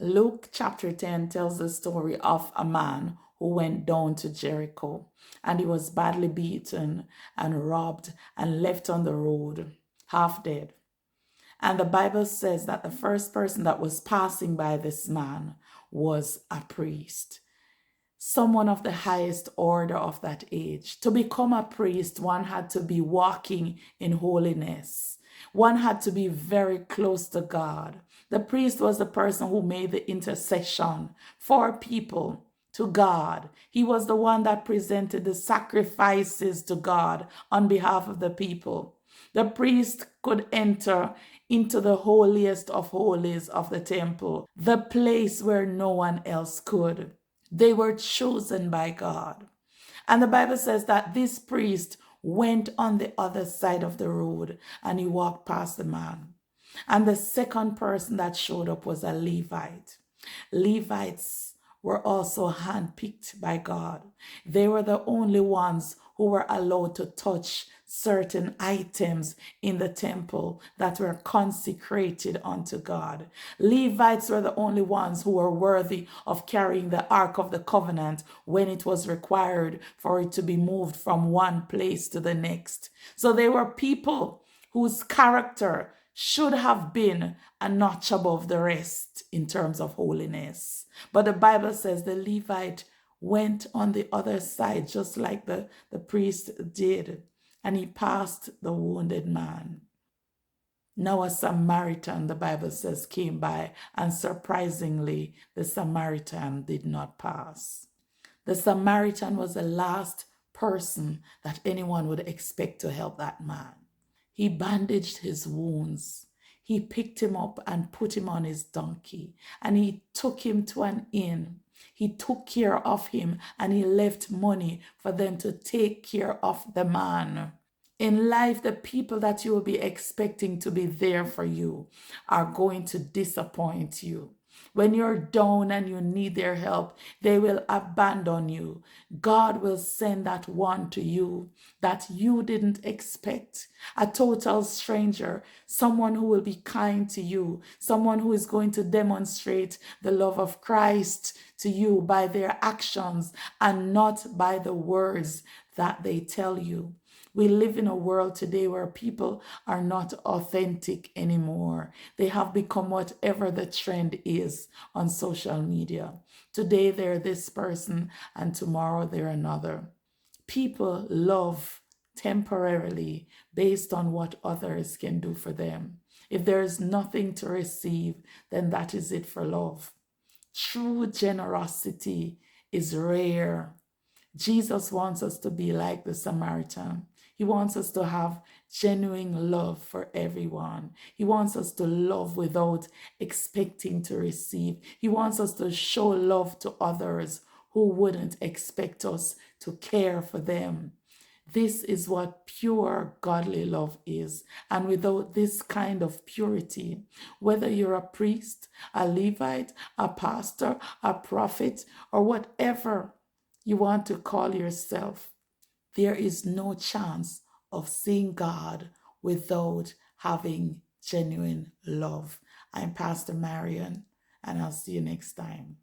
Luke chapter 10 tells the story of a man who went down to Jericho and he was badly beaten and robbed and left on the road, half dead. And the Bible says that the first person that was passing by this man was a priest, someone of the highest order of that age. To become a priest, one had to be walking in holiness. One had to be very close to God. The priest was the person who made the intercession for people to God. He was the one that presented the sacrifices to God on behalf of the people. The priest could enter into the holiest of holies of the temple, the place where no one else could. They were chosen by God. And the Bible says that this priest went on the other side of the road and he walked past the man. And the second person that showed up was a Levite. Levites were also handpicked by God. They were the only ones who were allowed to touch certain items in the temple that were consecrated unto God. Levites were the only ones who were worthy of carrying the Ark of the Covenant when it was required for it to be moved from one place to the next. So they were people whose character should have been a notch above the rest in terms of holiness. But the Bible says the Levite went on the other side, just like the priest did, and he passed the wounded man. Now a Samaritan, the Bible says, came by, and surprisingly, the Samaritan did not pass. The Samaritan was the last person that anyone would expect to help that man. He bandaged his wounds. He picked him up and put him on his donkey, and he took him to an inn. He took care of him, and he left money for them to take care of the man. In life, the people that you will be expecting to be there for you are going to disappoint you. When you're down and you need their help, they will abandon you. God will send that one to you that you didn't expect. A total stranger, someone who will be kind to you, someone who is going to demonstrate the love of Christ to you by their actions and not by the words that they tell you. We live in a world today where people are not authentic anymore. They have become whatever the trend is on social media. Today they're this person and tomorrow they're another. People love temporarily based on what others can do for them. If there is nothing to receive, then that is it for love. True generosity is rare. Jesus wants us to be like the Samaritan. He wants us to have genuine love for everyone. He wants us to love without expecting to receive. He wants us to show love to others who wouldn't expect us to care for them. This is what pure godly love is. And without this kind of purity, whether you're a priest, a Levite, a pastor, a prophet, or whatever you want to call yourself, there is no chance of seeing God without having genuine love. I'm Pastor Marion, and I'll see you next time.